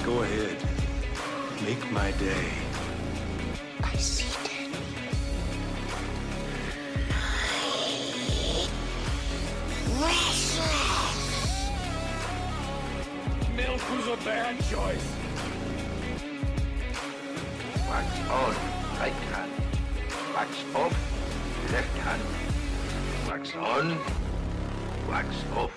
Go ahead. Make my day. I see dead. Restless. Milk was a bad choice. Wax on, right hand. Wax off, left hand. Wax on, wax off.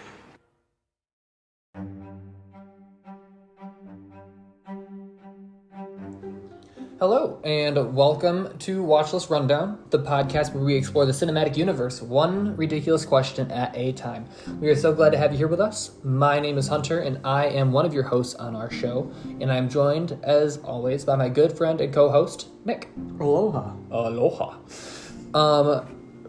Hello, and welcome to Watchlist Rundown, the podcast where we explore the cinematic universe, one ridiculous question at a time. We are so glad to have you here with us. My name is Hunter, and I am one of your hosts on our show, and I am joined, as always, by my good friend and co-host, Nick. Aloha. Aloha.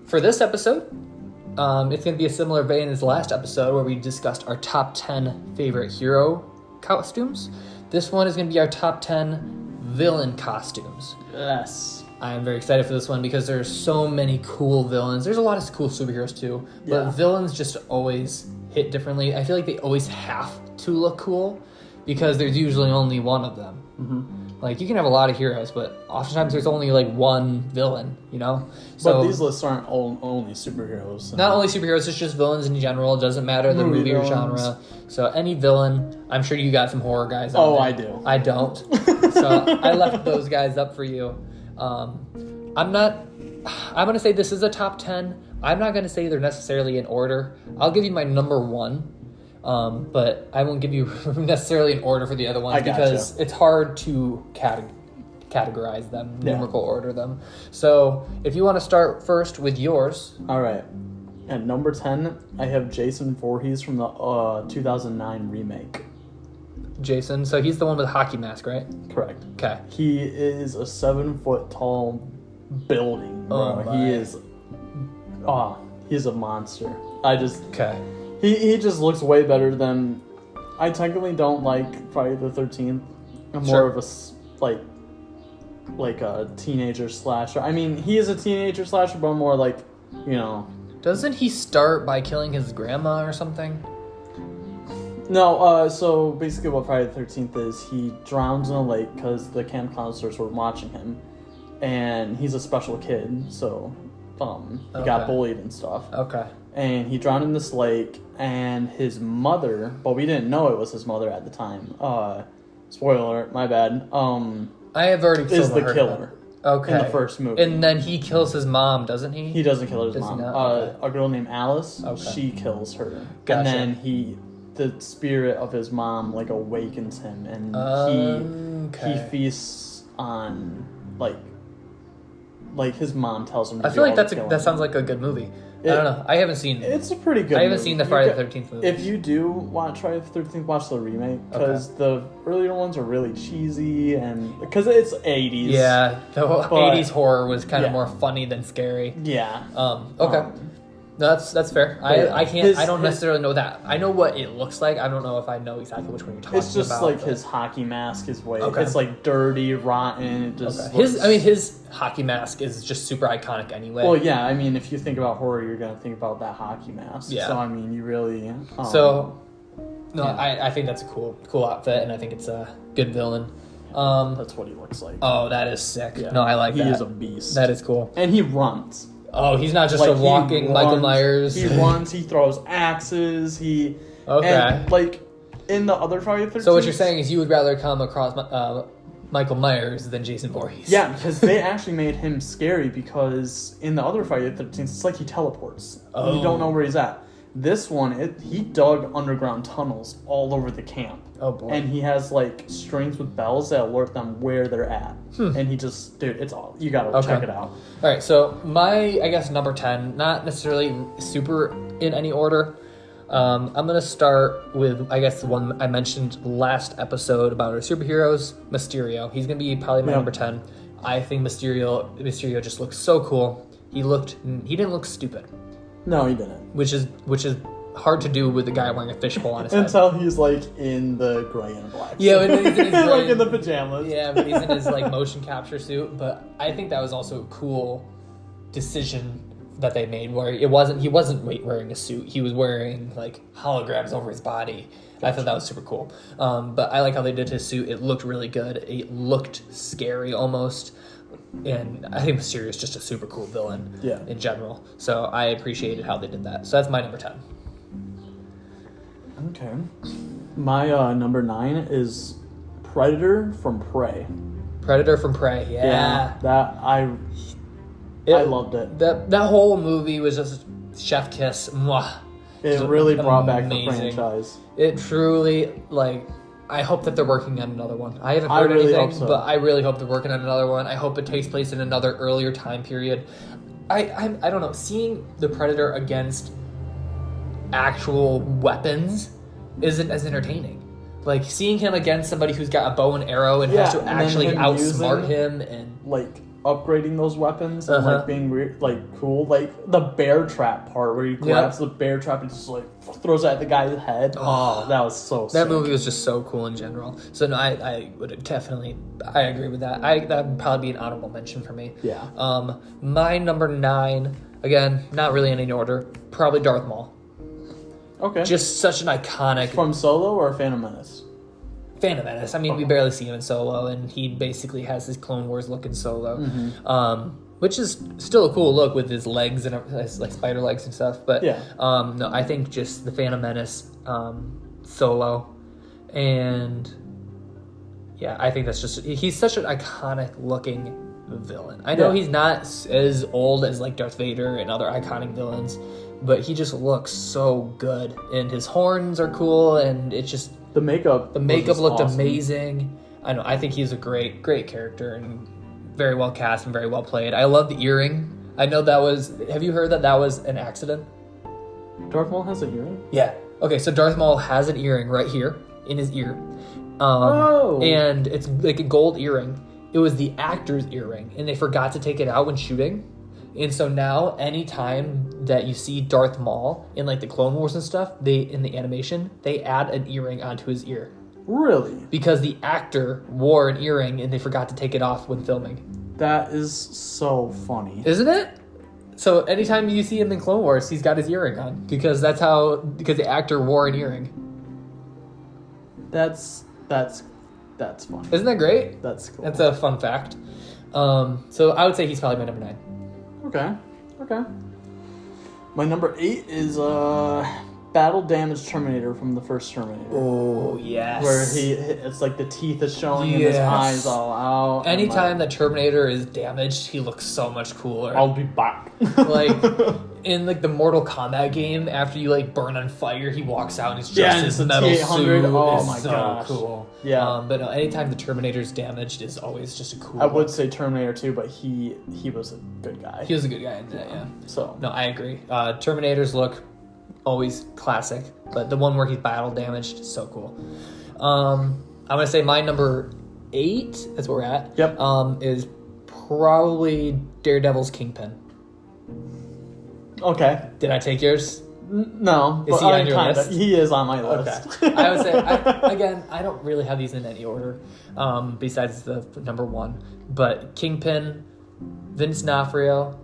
For this episode, it's going to be a similar vein as the last episode where we discussed our top 10 favorite hero costumes. This one is going to be our top 10 villain costumes. Yes. I am very excited for this one because there's so many cool villains. There's a lot of cool superheroes too, but villains just always hit differently. I feel like they always have to look cool because there's usually only one of them. Mm-hmm. Like, you can have a lot of heroes, but oftentimes there's only like one villain, you know? So, but these lists aren't only superheroes. Not only superheroes, it's just villains in general. It doesn't matter the movie or genre. So any villain, I'm sure you got some horror guys out there. I do. I don't. So I left those guys up for you. I'm going to say this is a top 10. I'm not going to say they're necessarily in order. I'll give you my number one. But I won't give you necessarily an order for the other ones because it's hard to categorize them, numerical order them. So if you want to start first with yours. All right. At number 10, I have Jason Voorhees from the 2009 remake. Jason, so he's the one with the hockey mask, right? Correct. Okay. He is a 7-foot tall building, bro. He's a monster. Okay. He just looks way better than... I technically don't like Friday the 13th. I'm more of a, like a teenager slasher. I mean, he is a teenager slasher, but more like, you know... Doesn't he start by killing his grandma or something? No, so basically what Friday the 13th is, he drowns in a lake because the camp counselors were watching him. And he's a special kid, so he got bullied and stuff. Okay. And he drowned in this lake, and his mother, but we didn't know it was his mother at the time. Spoiler alert, my bad. I have already is the killer. Okay. In the first movie. And then he kills his mom, doesn't he? He doesn't kill his mom. A girl named Alice, she kills her. Gotcha. And then the spirit of his mom, like, awakens him, and he feasts on, like his mom tells him to I feel like that sounds like a good movie. I don't know. I haven't seen... It's a pretty good movie. I haven't seen the Friday the 13th movie. If you do watch Friday the 13th, watch the remake. Because the earlier ones are really cheesy and... Because it's 80s. Yeah. The 80s horror was kind of more funny than scary. Yeah. Okay. That's fair. I can't... I don't necessarily know that. I know what it looks like. I don't know if I know exactly which one you're talking about. It's just like his hockey mask, his way. Okay. It's like dirty, rotten. It just his hockey mask is just super iconic anyway. Well, yeah. I mean, if you think about horror, you're going to think about that hockey mask. Yeah. So, I mean, you really... I think that's a cool outfit, and I think it's a good villain. That's what he looks like. Oh, that is sick. Yeah. No, I like that. He is a beast. That is cool. And he runs. Oh, he's not just a walking Michael Myers. He runs, he throws axes, And, like, in the other Friday the 13th... So what you're saying is you would rather come across Michael Myers than Jason Voorhees. Yeah, because they actually made him scary because in the other Friday the 13th, it's like he teleports. Oh. You don't know where he's at. This one, he dug underground tunnels all over the camp. Oh, boy. And he has, like, strings with bells that alert them where they're at. And he just... Dude, it's all... You gotta check it out. All right, so my, I guess, number 10, not necessarily super in any order. I'm going to start with, I guess, the one I mentioned last episode about our superheroes, Mysterio. He's going to be probably my number 10. I think Mysterio just looks so cool. He didn't look stupid. No, he didn't. Which is hard to do with the guy wearing a fishbowl on his head. Until he's, like, in the gray and black suit. Yeah, when he's in his gray, like in the pajamas. Yeah, but he's in his, like, motion capture suit. But I think that was also a cool decision that they made where he wasn't wearing a suit. He was wearing like holograms over his body. Gotcha. I thought that was super cool. But I like how they did his suit. It looked really good. It looked scary almost. And I think Mysterio's just a super cool villain in general. So I appreciated how they did that. So that's my number 10. Okay. My number 9 is Predator from Prey. Predator from Prey, yeah. I loved it. That whole movie was just chef kiss. Mwah. It really brought amazing. back the franchise. It truly, like, I hope that they're working on another one. I haven't heard really anything, hope so. but I really hope they're working on another one. I hope it takes place in another earlier time period. I don't know. Seeing the Predator against actual weapons isn't as entertaining. Like, seeing him against somebody who's got a bow and arrow and has to actually outsmart him and... like, upgrading those weapons and, like, being, cool. Like, the bear trap part where he grabs the bear trap and just, like, throws it at the guy's head. Oh, that was so sick. That movie was just so cool in general. So, no, I would definitely... I agree with that. That would probably be an honorable mention for me. Yeah. My number 9, again, not really in any order, probably Darth Maul. Okay. Just such an iconic... From Solo or Phantom Menace? Phantom Menace. I mean, we barely see him in Solo, and he basically has his Clone Wars look in Solo, which is still a cool look with his legs and his, like, spider legs and stuff. But no, I think just the Phantom Menace, Solo, and yeah, I think that's just he's such an iconic looking villain. I know he's not as old as like Darth Vader and other iconic villains, but he just looks so good, and his horns are cool, and it's just. The makeup looked awesome. Amazing. I think he's a great character and very well cast and very well played. I love the earring. I know that was... Have you heard that was an accident? Darth Maul has an earring? Yeah. Okay, so Darth Maul has an earring right here in his ear. And it's like a gold earring. It was the actor's earring, and they forgot to take it out when shooting. And so now, anytime that you see Darth Maul in like the Clone Wars and stuff, in the animation, they add an earring onto his ear. Really? Because the actor wore an earring and they forgot to take it off when filming. That is so funny. Isn't it? So anytime you see him in Clone Wars, he's got his earring on. Because the actor wore an earring. That's funny. Isn't that great? That's cool. That's a fun fact. So I would say he's probably my number 9. Okay. My number 8 is Battle Damaged Terminator from the first Terminator. Oh, yes. Where it's like the teeth is showing and his eyes all out. Anytime that Terminator is damaged, he looks so much cooler. I'll be back. Like, in like the Mortal Kombat game, after you like burn on fire, he walks out and it's just his metal suit. Oh is my so gosh. cool. Yeah. But no, anytime the Terminator's damaged is always just a cool I would say Terminator 2, but he was a good guy. He was a good guy in that, yeah. So no, I agree. Terminator's look, always classic, but the one where he's battle damaged is so cool. I'm gonna say my number 8, that's where we're at. Yep. Is probably Daredevil's Kingpin. Okay. Did I take yours? No. Is he on your list? He is on my list. Okay. I would say, I don't really have these in any order, besides the number 1. But Kingpin, Vince D'Onofrio,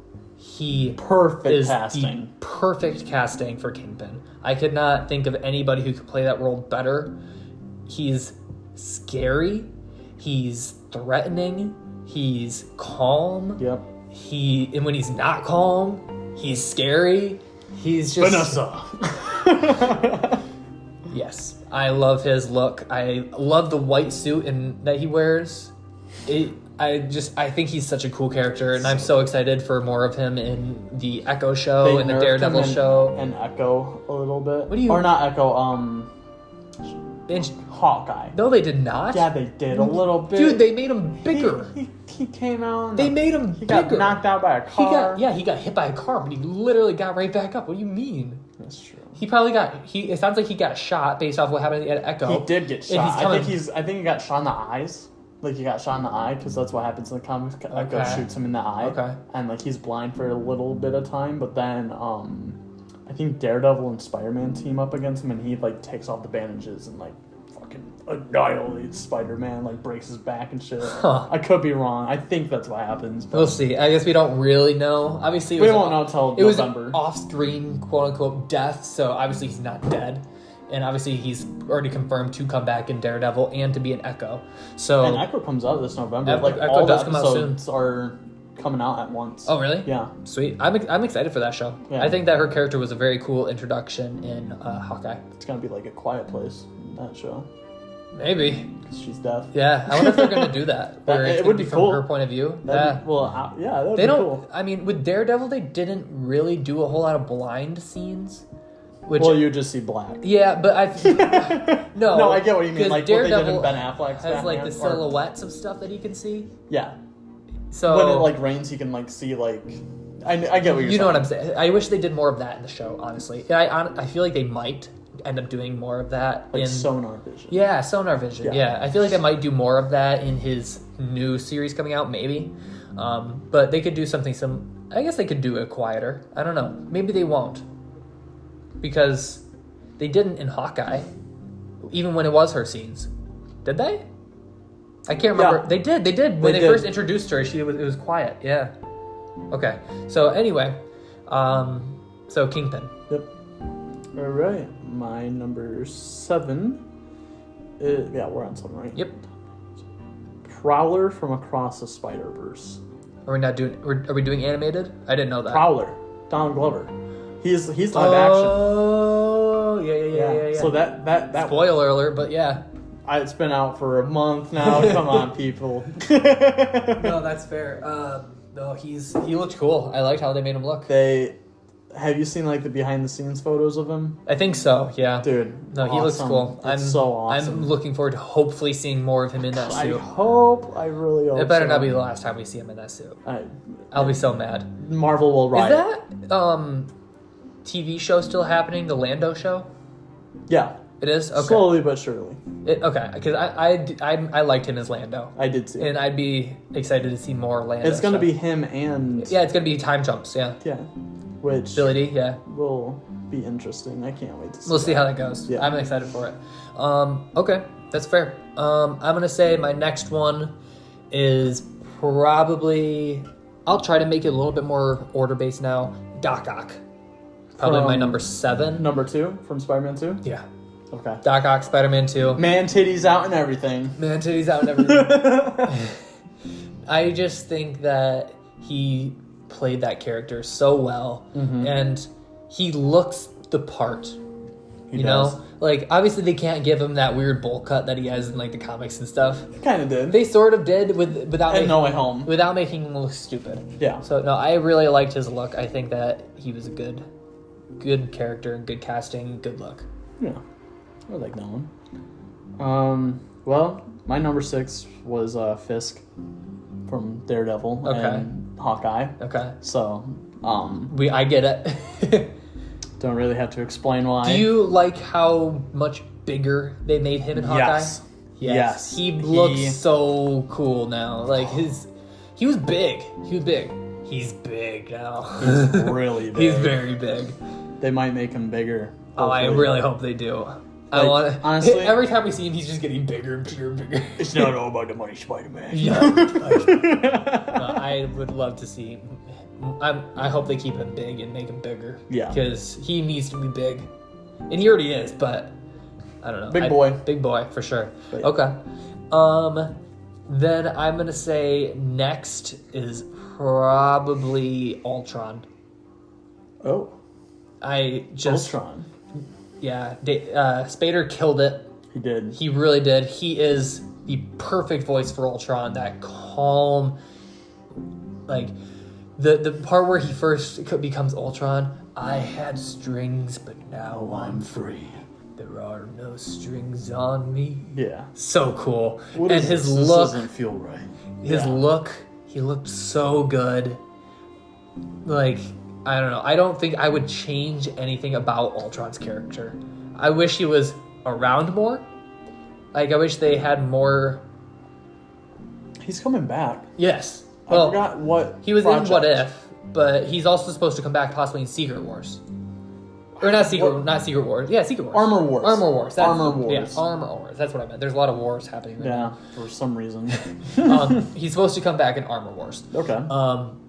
perfect casting. The perfect casting for Kingpin. I could not think of anybody who could play that role better. He's scary. He's threatening. He's calm. Yep. And when he's not calm, he's scary. He's just Vanessa. Yes, I love his look. I love the white suit that he wears. I think he's such a cool character, and I'm so excited for more of him in the Echo show and the Daredevil show. And Echo a little bit. What do you? Or not Echo. Hawkeye. No, they did not. Yeah, they did a little bit. Dude, they made him bigger. He came out. They made him He bigger. got knocked out by a car. He got hit by a car, but he literally got right back up. What do you mean? That's true. He probably it sounds like he got shot based off what happened at Echo. He did get shot. I think he got shot in the eyes. Like, he got shot in the eye, because that's what happens in the comics. Echo shoots him in the eye. Okay. And, like, he's blind for a little bit of time, but then, I think Daredevil and Spider-Man team up against him, and he, like, takes off the bandages and, like, fucking annihilates Spider-Man, like breaks his back and shit. Huh. I could be wrong. I think that's what happens. But We'll see. I guess we don't really know. Obviously, we won't know until it was November. off-screen, quote-unquote, death, so obviously he's not dead. And obviously he's already confirmed to come back in Daredevil and to be an Echo. So And Echo comes out this November. Echo all does the come out soon. episodes are coming out at once. Oh, really? Yeah. Sweet. I'm excited for that show. Yeah. I think that her character was a very cool introduction in Hawkeye. It's gonna be like a quiet place in that show. Maybe. 'Cause she's deaf. Yeah. I wonder if they're going to do that. Where It it's would gonna be from cool. her point of view. That'd Yeah. be- well, yeah, that'd They be don't. cool. I mean, with Daredevil, they didn't really do a whole lot of blind scenes. Which, Well, you just see black. yeah, but I no. No, I get what you mean. 'cause Like what they did Daredevil in Ben Affleck's has like Batman, the or- silhouettes of stuff that he can see. Yeah. So When it like rains, you can like see like. I get what you're saying. you know what I'm saying. I wish they did more of that in the show. Honestly, I feel like they might end up doing more of that Like in sonar vision. Yeah, Sonar Vision. Yeah. Yeah. I feel like they might do more of that in his new series coming out, maybe. But they could do something. I guess they could do it quieter. I don't know. Maybe they won't, because they didn't in Hawkeye, even when it was her scenes. Did they? I can't remember. Yeah. They did. They did. When They they did. first introduced her, it was quiet. Yeah. Okay. So anyway, so Kingpin. Yep. All right. My number 7. Yeah, we're on 7, right? Yep. Prowler from Across the Spider-Verse. Are we not doing? Are we doing animated? I didn't know that. Prowler. Donald Glover. He's live action. Oh, yeah. So that Spoiler alert, but yeah. It's been out for a month now. Come on, people. No, that's fair. No, he looked cool. I liked how they made him look. Have you seen like the behind the scenes photos of him? I think so. Yeah. Dude. No, he looks awesome. cool. It's so awesome. I'm looking forward to hopefully seeing more of him in that I suit. really hope It better so. not be the last time we see him in that suit. I- I'll be so mad. Marvel will Is riot. that TV show still happening? The Lando show? Yeah. It is? Okay. Slowly but surely. Okay, because I liked him as Lando. I did see. And I'd be excited to see more Lando. It's gonna stuff. be him and Yeah, it's gonna be time jumps. Yeah, which Billy D. Yeah, will be interesting. I can't wait to see. we'll see how that goes. Yeah. I'm excited for it. Okay, that's fair. I'm gonna say my next one is probably. I'll try to make it a little bit more order based now. Doc Ock, probably my number 7. Number 2 from Spider-Man 2. Yeah, Okay. Doc Ock, Spider-Man 2. Man titties out and everything. Man, titties out and everything. I just think that he played that character so well, and he looks the part. He You does. know, like obviously they can't give him that weird bowl cut that he has in like the comics and stuff. Kind of did. They sort of did without And No Way Home. without making him look stupid. Yeah. So no, I really liked his look. I think that he was a good character, good casting, good look. Yeah. I like that one. Well, my number 6 was Fisk from Daredevil Okay. and Hawkeye. Okay, So, I get it. don't really have to explain why. Do you like how much bigger they made him in Hawkeye? Yes. Yes. He looks so cool now. Like he was big. He was big. He's big now. He's really big. He's very big. They might make him bigger. Oh, I hopefully. really hope they do. I Like, want honestly- every time we see him, he's just getting bigger and bigger and bigger. It's not all about the money, Spider-Man. Yeah. I would love to see. I hope they keep him big and make him bigger. Yeah. Because he needs to be big, and he already is. But I don't know. Big boy for sure. But yeah. Okay. Then I'm gonna say next is probably Ultron. Oh, I just Ultron. yeah. Spader killed it. He did. He really did. He is the perfect voice for Ultron. That calm, like the part where he first becomes Ultron. I had strings, but now I'm free. There are no strings on me. Yeah. So cool. What And is his this? look, This doesn't feel right. his Yeah. look, he looked so good. Like, I don't know. I don't think I would change anything about Ultron's character. I wish he was around more. Like, I wish they had more. He's coming back. Yes. I Well, forgot what he was project. in What If, but he's also supposed to come back possibly in Secret Wars. Or not Secret Wars. Yeah, Secret Wars. Armor Wars. Armor Wars. Armor Wars. Yeah, Armor Wars. That's what I meant. There's a lot of wars happening right Yeah, for some reason. now. He's supposed to come back in Armor Wars. Okay.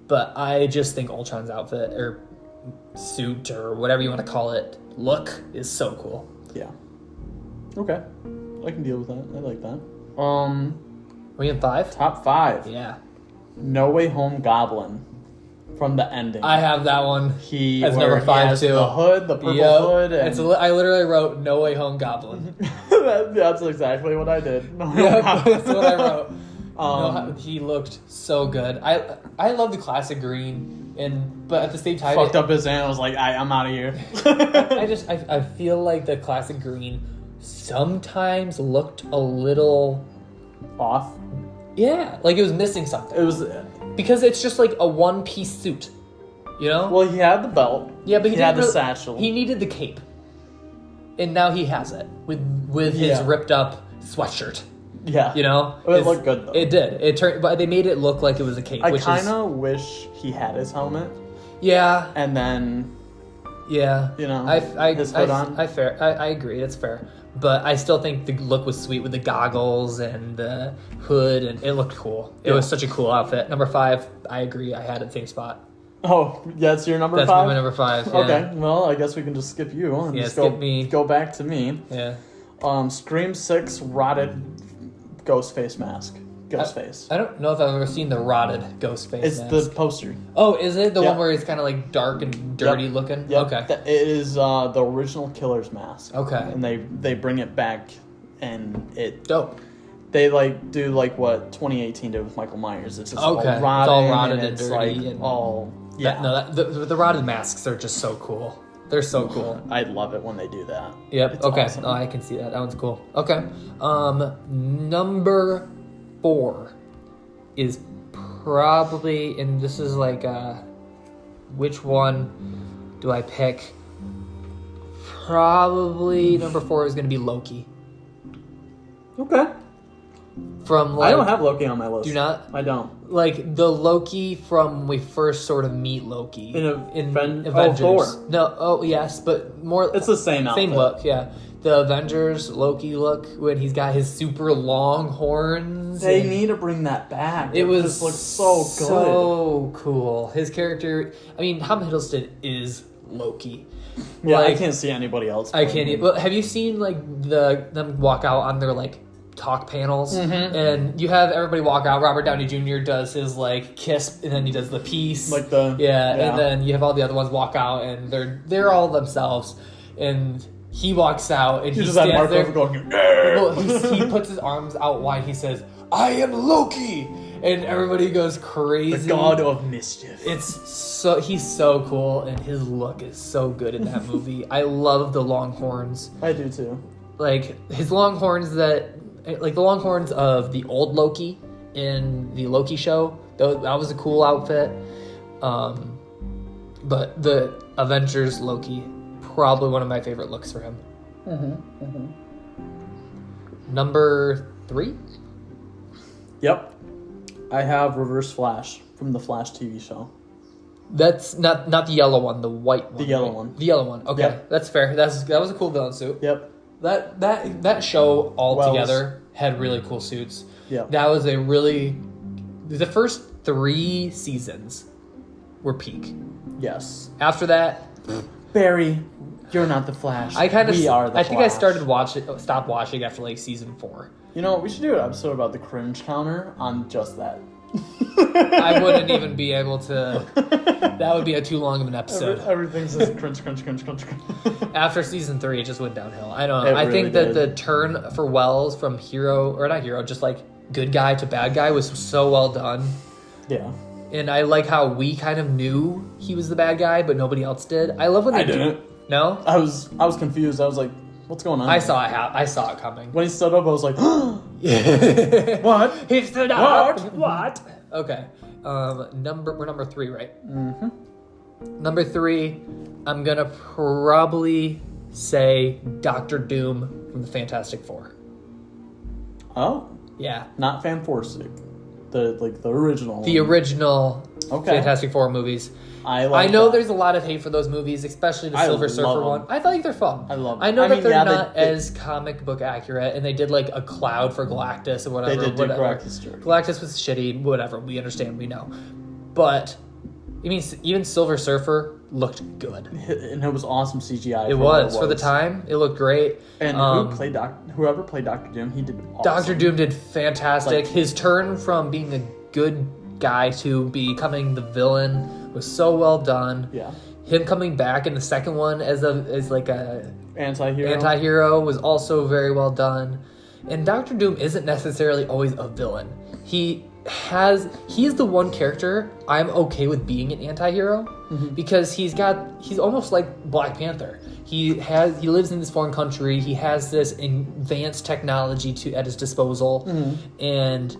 But I just think Ultron's outfit or suit or whatever you want to call it, look is so cool. Yeah. Okay. I can deal with that. I like that. We in 5? Top 5. Yeah. No Way Home Goblin from the ending. I have that one. He as where number 5 has too. The hood, the purple hood. And I literally wrote No Way Home Goblin. that's exactly what I did. No Way Yeah, Home Goblin. that's what I wrote. He looked so good. I love the classic green, but at the same time, Fucked up his hand. I was like, I'm out of here. I feel like the classic green sometimes looked a little Off. Yeah, like it was missing something. It was because it's just like a one-piece suit, you know? well. He had the belt. Yeah, but he had the really- satchel. He needed the cape, and now he has it with his ripped up sweatshirt. Yeah, You know, it looked good though. It did. It turned, but they made it look like it was a cape. I kind of wish he had his helmet, yeah, and then yeah. you know, his hood on. I agree. It's fair, but I still think the look was sweet with the goggles and the hood, and it looked cool. It was such a cool outfit. Number 5, I agree. I had it same spot. Oh, that's your number That's 5. my number 5. Yeah. Okay, well, I guess we can just skip you and Yeah, just skip me. go back to me. Yeah. Scream 6 rotted ghost face mask. Ghost face. I don't know if I've ever seen the rotted ghost face It's mask. the poster. Oh, is it the Yep. one where it's kind of like dark and dirty looking? Yep. Okay. It is the original killer's mask. Okay. And they bring it back, and Dope. they like do like what 2018 did with Michael Myers. It's just Okay. all It's rotted, all rotted and it's dirty like and- all yeah. The rotted masks are just so cool. They're so cool. I love it when they do that. Yep. It's Okay. awesome. Oh, I can see that. That one's cool. Okay. Number 4 is probably, and this is like, which one do I pick? Probably number 4 is going to be Loki. Okay. From like, I don't have Loki on my list. Do not? I don't. Like the Loki from when we first sort of meet Loki In Avengers. Thor. No, oh yes, but more. It's the same outfit. Same look, yeah. The Avengers Loki look when he's got his super long horns. They and need to bring that back. It was just looks so good. so cool. His character. I mean, Tom Hiddleston is Loki. Yeah, I Like, can't see anybody else. I can't. Well, have you seen like them walk out on their like talk panels, and you have everybody walk out. Robert Downey Jr. does his like kiss, and then he does the peace, Like the and then you have all the other ones walk out, and they're all themselves, and he walks out, and You he just had Mark stands there. Ruffalo going. Well, he puts his arms out wide. He says, "I am Loki," and everybody goes crazy. The god of mischief. He's so cool, and his look is so good in that movie. I love the long horns. I do too. Like his long horns like the long horns of the old Loki in the Loki show. That was a cool outfit. But the Avengers Loki, probably one of my favorite looks for him. Number 3? Yep. I have Reverse Flash from the Flash TV show. That's not the yellow one, the white one. The yellow right? one. The yellow one. Okay, Yep. that's fair. That was a cool villain suit. Yep. That show all Wells. together had really cool suits. Yep. That was the first 3 seasons were peak. Yes. After that, Barry, you're not the Flash. I kind of We are the I think I Flash. stopped watching after like season 4. You know, we should do an episode about the cringe counter on just that. I wouldn't even be able to. That would be too long of an episode. Everything's just cringe, cringe, cringe, cringe, cringe. After season 3, it just went downhill. I don't know. It I think really that the turn for Wells from just like good guy to bad guy was so well done. Yeah. And I like how we kind of knew he was the bad guy, but nobody else did. I love when they I didn't. No? I was confused. I was like, what's going on? I saw it coming. When he stood up, I was like, What? He stood up. What? What? Okay. We're number 3, right? Mm-hmm. Number 3, I'm gonna probably say Doctor Doom from the Fantastic Four. oh, Yeah. not Fanforstic. the original. The original Okay. Fantastic Four movies. I know that. there's a lot of hate for those movies, especially the Silver Surfer love 'em. one. I thought they're fun. I love 'em. I know I that mean, they're yeah, not they- as comic book accurate, and they did like a cloud for Galactus or whatever. They did do whatever. Galactus jerky. Galactus was shitty. Whatever. We understand. We know. But I mean, even Silver Surfer looked good. And it was awesome CGI. It was for the time. It looked great. And whoever played Doctor Doom, he did awesome. Doctor Doom did fantastic. Like- His turn from being a good guy to becoming the villain was so well done. Yeah. Him coming back in the second one as like a Anti-hero. was also very well done. And Doctor Doom isn't necessarily always a villain. He is the one character I'm okay with being an anti-hero because he's almost like Black Panther. He lives in this foreign country. He has this advanced technology at his disposal, and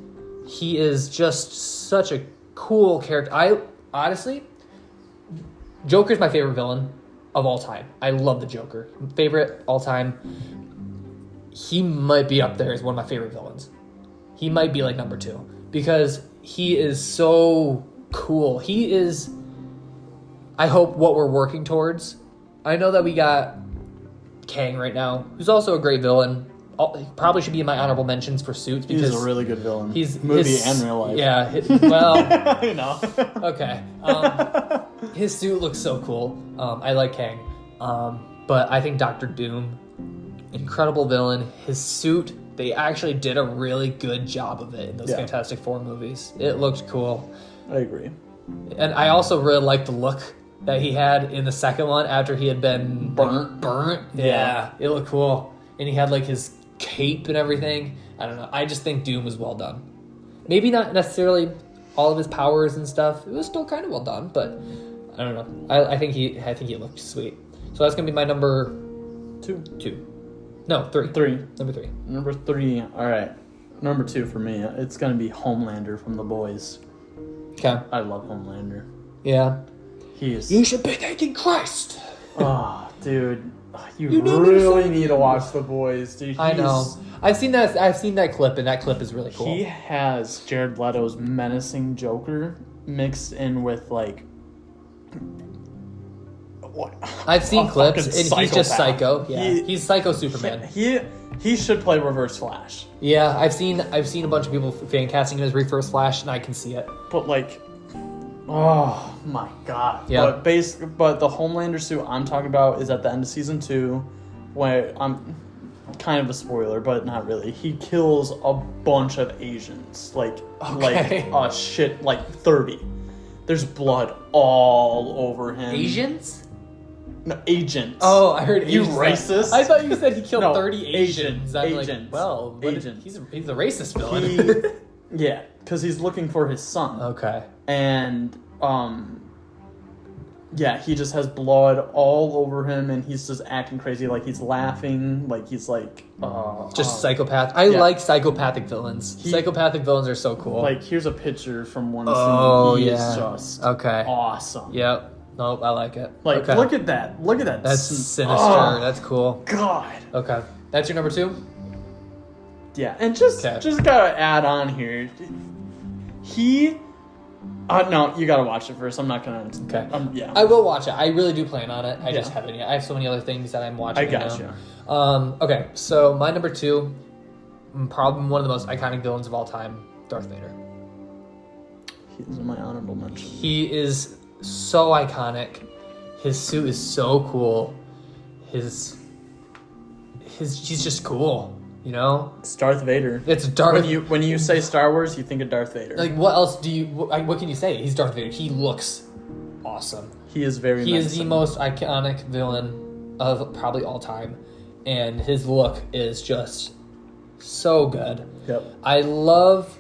he is just such a cool character. I honestly, Joker's my favorite villain of all time. I love the Joker. Favorite all time. He might be up there as one of my favorite villains. He might be like number 2 because he is so cool. He is, I hope, what we're working towards. I know that we got Kang right now, who's also a great villain. He probably should be in my honorable mentions for Suits because He's a really good villain. He's movie and real life. Yeah, well, I know. okay. His suit looks so cool. I like Kang, but I think Doctor Doom, incredible villain. His suit, they actually did a really good job of it in those Fantastic Four movies. It looked cool. I agree. And I also really liked the look that he had in the second one after he had been burnt. Yeah, it looked cool. And he had like his cape and everything. I don't know. I just think Doom was well done. Maybe not necessarily all of his powers and stuff. It was still kind of well done, but I don't know. I think he looked sweet. So that's gonna be my number 2. No, 3. 3. Number 3. Number 3. All right. Number 2 for me. It's gonna be Homelander from The Boys. Okay. I love Homelander. Yeah. He is. You should be thanking Christ. Oh, dude. You know really need to watch The Boys, dude. I know. I've seen that clip, and that clip is really cool. He has Jared Leto's menacing Joker mixed in with like what? I've seen A clips, fucking and he's just psychopath. psycho. Yeah, he's Psycho Superman. He should play Reverse Flash. Yeah, I've seen a bunch of people fan casting him as Reverse Flash, and I can see it. But like, oh my god. Yeah. But the Homelander suit I'm talking about is at the end of season 2, where I'm kind of a spoiler, but not really. He kills a bunch of Asians, like 30. There's blood all over him. Asians? No, agents. Oh, I heard You Asians. racist? I thought you said he killed No, 30 Asians. I'm agents. like, well, Agents. he's a racist villain. Yeah, because he's looking for his son. Okay. And yeah, he just has blood all over him, and he's just acting crazy, like he's laughing, like he's like Just psychopath. I like psychopathic villains. Psychopathic villains are so cool. like here's a picture from one Oh, scene. He yeah. is just Okay. awesome. Yep. Nope, I like it. Like okay. look at that. Look at that. That's sinister. Oh, That's cool. God. Okay. That's your number 2? Yeah, and just gotta add on here. He no, you gotta watch it first. I'm not gonna. Okay. Yeah. I will watch it. I really do plan on it. I just haven't yet. I have so many other things that I'm watching. I got you. Okay, so my number 2, probably one of the most iconic villains of all time, Darth Vader. He's in my honorable mention. He is so iconic. His suit is so cool. He's just cool, you know? It's Darth Vader. It's Darth. When you say Star Wars, you think of Darth Vader. Like, what else what can you say? He's Darth Vader. He looks awesome. He is very. He menacing. is the most iconic villain of probably all time, and his look is just so good. Yep. I love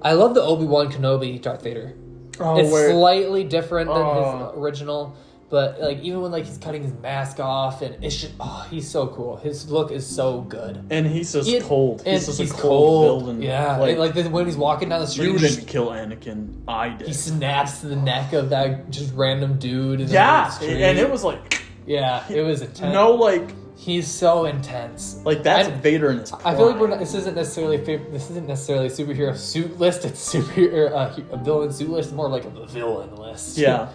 the Obi-Wan Kenobi Darth Vader. Oh, It's slightly different than Oh. his original, but like even when like he's cutting his mask off, and it's just he's so cool. His look is so good. And he's just cold. And He's just he's a cold villain. Yeah, like when he's walking down the street, You didn't kill Anakin. I did. he snaps to the neck of that just random dude. In the Yeah, street. and it was like Yeah, it was intense. no like He's so intense. Like that's Vader in his prime. I feel like this isn't necessarily a superhero suit list. It's a villain suit list. More like a villain list. Yeah.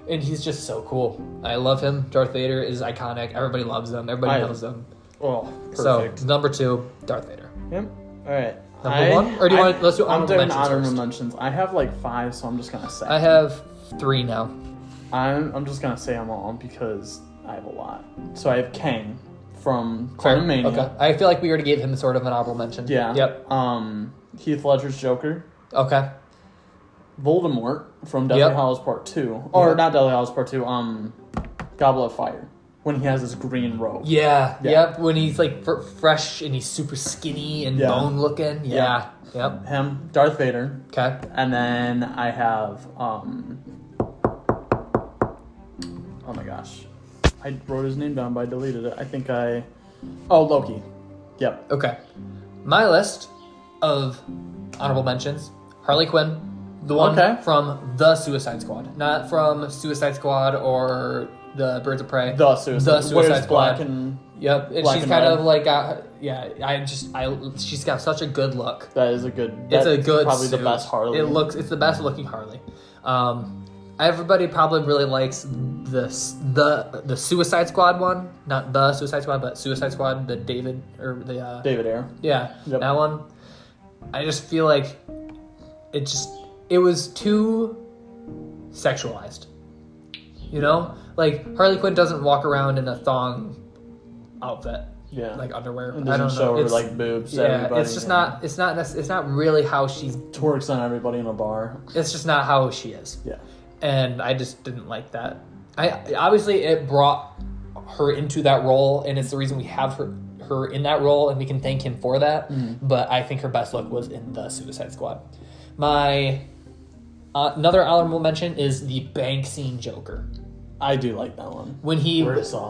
And he's just so cool. I love him. Darth Vader is iconic. Everybody loves him. Everybody knows him. Oh, perfect. So number 2, Darth Vader. Yep. All right. Number 1, or do you want? Let's do honorable mentions honorable first. mentions. I have like 5, so I'm just gonna say. I have 3 now. I'm just gonna say them all because I have a lot. So I have Kang from Quantumania. Okay. I feel like we already gave him sort of an honorable mention. Yeah. Yep. Heath Ledger's Joker. Okay. Voldemort from Deathly Hallows Part 2. Or not Deathly Hallows Part 2, Goblet of Fire. When he has his green robe. Yeah. Yep. When he's like fresh and he's super skinny and bone looking. Yeah. Yep. Him. Darth Vader. Okay. And then I have, oh my gosh. I wrote his name down, but I deleted it. Loki. Yep. Okay. My list of honorable mentions: Harley Quinn, the one from The Suicide Squad, not from Suicide Squad or the Birds of Prey. The Suicide Squad. Black and yep, and black she's and kind red. of like, she's got such a good look. That is a good. It's a good probably suit. the best Harley. It's the best looking Harley. Everybody probably really likes the Suicide Squad one, not the Suicide Squad, but Suicide Squad, the David Ayer. Yeah, Yep. that one. I just feel like it was too sexualized. You know, like Harley Quinn doesn't walk around in a thong outfit. Yeah. Like underwear. And I don't doesn't show know. her like boobs. To Yeah, everybody. it's just not. It's not really how she's. Twerks on everybody in a bar. It's just not how she is. Yeah. And I just didn't like that. Obviously it brought her into that role, and it's the reason we have her in that role, and we can thank him for that. But I think her best look was in the Suicide Squad. My another honorable mention is the bank scene Joker. I do like that one. When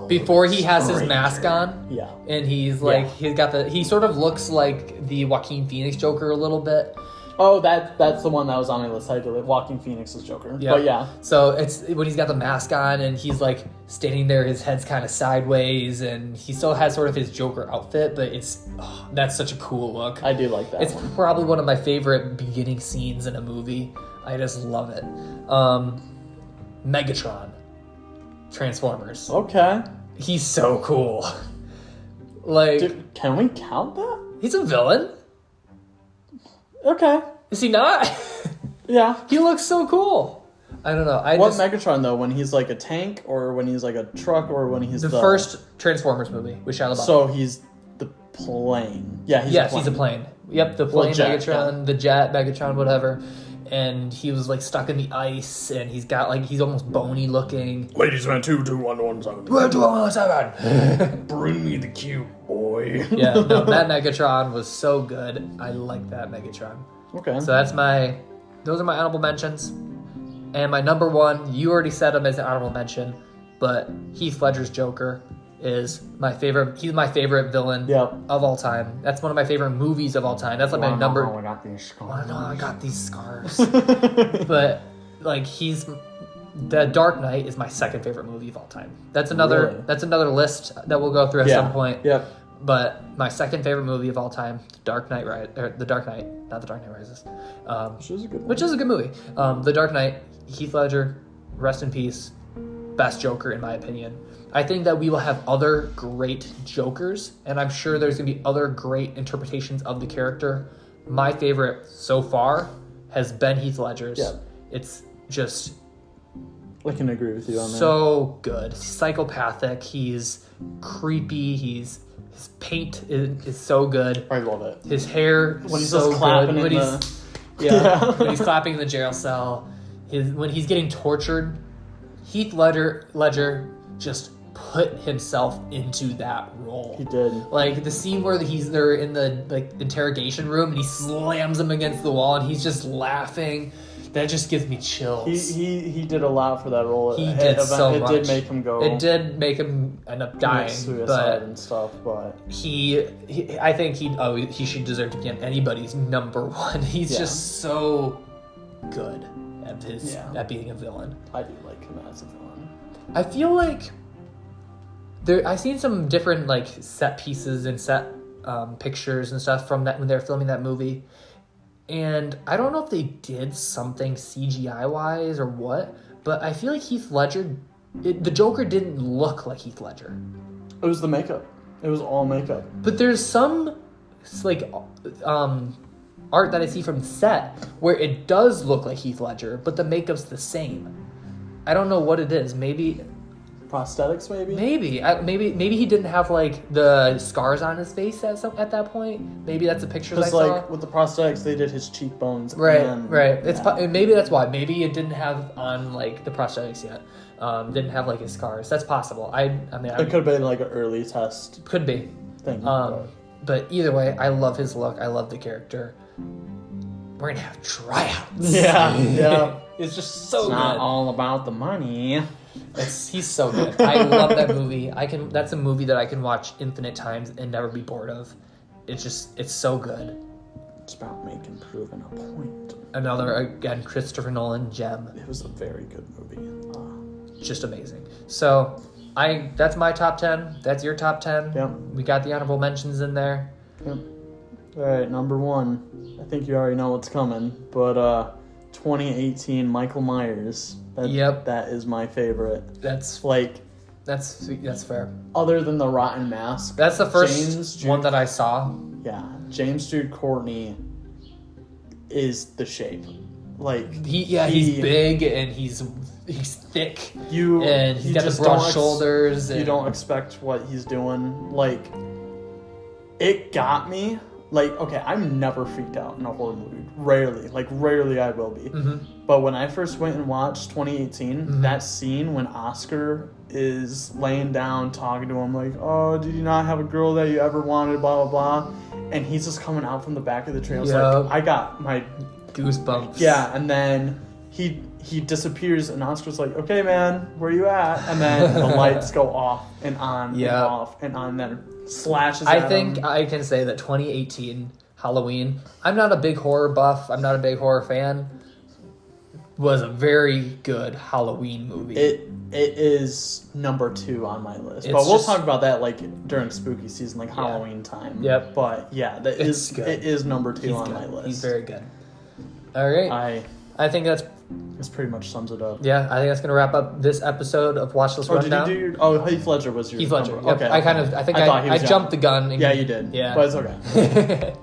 before he has his mask on, yeah, and he's like he sort of looks like the Joaquin Phoenix Joker a little bit. Oh, that's the one that was on my list. I did it. Joaquin Phoenix's Joker. Yeah. But yeah. So it's when he's got the mask on and he's like standing there, his head's kind of sideways, and he still has sort of his Joker outfit, but that's such a cool look. I do like that It's one. probably one of my favorite beginning scenes in a movie. I just love it. Megatron. Transformers. Okay. He's so cool. Like, Dude, can we count that? he's a villain. Okay. Is he not? Yeah. He looks so cool. I don't know. Megatron though? When he's like a tank, or when he's like a truck, or when he's the first Transformers movie with Shia LaBeouf. So he's the plane. Yeah. He's a plane. Yep, the plane jet, Megatron, the jet Megatron, whatever. And he was like stuck in the ice, and he's got like he's almost bony looking. Ladies man, 22117. 22117. Bring me the cube, boy. Yeah, no, that Megatron was so good. I like that Megatron. Okay. So those are my honorable mentions. And my number 1, you already said him as an honorable mention, but Heath Ledger's Joker is my favorite. He's my favorite villain of all time. That's one of my favorite movies of all time. That's like my number. I got these scars. I got these scars. But like The Dark Knight is my second favorite movie of all time. That's another. Really? That's another list that we'll go through at some point. Yep. But my second favorite movie of all time, The Dark Knight, not The Dark Knight Rises, Which is a good one. which is a good movie. The Dark Knight, Heath Ledger, rest in peace, best Joker in my opinion. I think that we will have other great Jokers, and I'm sure there's going to be other great interpretations of the character. My favorite so far has been Heath Ledger's. Yeah. It's just I can agree with you on that. so good. He's psychopathic. He's creepy. His paint is so good. I love it. His hair When he's so just clapping good. in When he's clapping in the jail cell. When he's getting tortured, Heath Ledger just put himself into that role. He did. Like the scene where they're in the interrogation room and he slams him against the wall and he's just laughing. That just gives me chills. He did a lot for that role. He did so much. It did make him go. It did make him end up dying, suicide but and stuff. But I think he should deserve to be on anybody's number 1. He's just so good at being a villain. I do like him as a villain. I feel like I've seen some different like set pieces and set pictures and stuff from that when they're filming that movie, and I don't know if they did something CGI wise or what, but I feel like Heath Ledger, the Joker didn't look like Heath Ledger. It was the makeup. It was all makeup. But there's some like art that I see from set where it does look like Heath Ledger, but the makeup's the same. I don't know what it is. Maybe prosthetics, maybe. Maybe he didn't have like the scars on his face at that point. Maybe that's the pictures I saw. Like with the prosthetics, they did his cheekbones. Right. Yeah. Maybe that's why. Maybe it didn't have on like the prosthetics yet. Didn't have like his scars. That's possible. I mean, it could have been like an early test. Could be. Thing. But either way, I love his look. I love the character. We're gonna have tryouts. Yeah. It's just so it's good. Not all about the money. He's so good. I love that movie. That's a movie that I can watch infinite times and never be bored of. It's so good. It's about making proven a point. Another, again, Christopher Nolan gem. It was a very good movie. Just amazing. So, that's my top 10. That's your top 10. Yep. We got the honorable mentions in there. Yep. All right, number 1. I think you already know what's coming, but 2018 Michael Myers. That is my favorite. That's fair. Other than the Rotten Mask. That's the first one that I saw. Yeah, James Jude Courtney is the shape. Like he's big and he's thick. And he's got the broad shoulders. You don't expect what he's doing. Like, it got me. Like, okay, I'm never freaked out in a horror movie. Rarely I will be. Mm-hmm. But when I first went and watched 2018, that scene when Oscar is laying down talking to him like, oh, did you not have a girl that you ever wanted, blah, blah, blah. And he's just coming out from the back of the trail. Like, I got my goosebumps. Yeah, and then he disappears and Oscar's like, okay, man, where you at? And then the lights go off and on and off and on, and then slashes at him. I can say that 2018 Halloween, I'm not a big horror buff, I'm not a big horror fan, was a very good Halloween movie. It is number 2 on my list. But we'll talk about that like during spooky season, like Halloween time. Yep. But yeah, it is number 2 on my list. He's very good. All right. I think this pretty much sums it up. Yeah, I think that's going to wrap up this episode of Watchlist Rundown. Did you do your... Heath Ledger was your Heath Ledger. Yep. Okay. I jumped the gun. Yeah, you did. Yeah. But it's okay.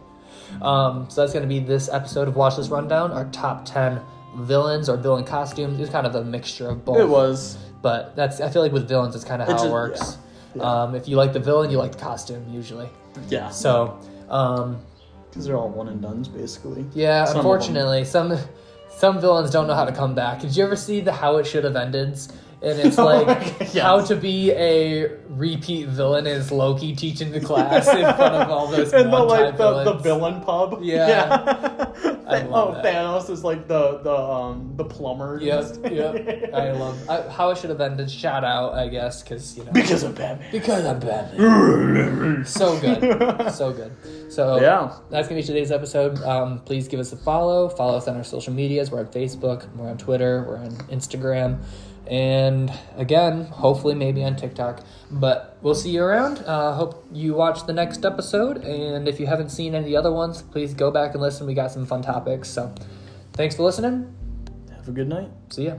So that's going to be this episode of Watchlist Rundown, our top 10 villains or villain costumes. It's kind of a mixture of both. It was. But I feel like with villains, it's kind of how it works. Yeah. If you like the villain, you like the costume, usually. Yeah. So... because they're all one and dones, basically. Yeah, unfortunately, some villains don't know how to come back. Did you ever see the How It Should Have Ended? And it's like how to be a repeat villain is Loki teaching the class in front of all those and one-time villains. the villain pub. Yeah. I love that. Thanos is like the plumber. Yep. I love How It Should Have Ended. Shout out, I guess, because because of Batman. Because I'm Batman. So good. So that's gonna be today's episode. Please give us a follow. Follow us on our social medias. We're on Facebook. We're on Twitter. We're on Instagram. And again, hopefully maybe on TikTok. But we'll see you around. Hope you watch the next episode. And if you haven't seen any of the other ones, please go back and listen. We got some fun topics. So thanks for listening. Have a good night. See ya.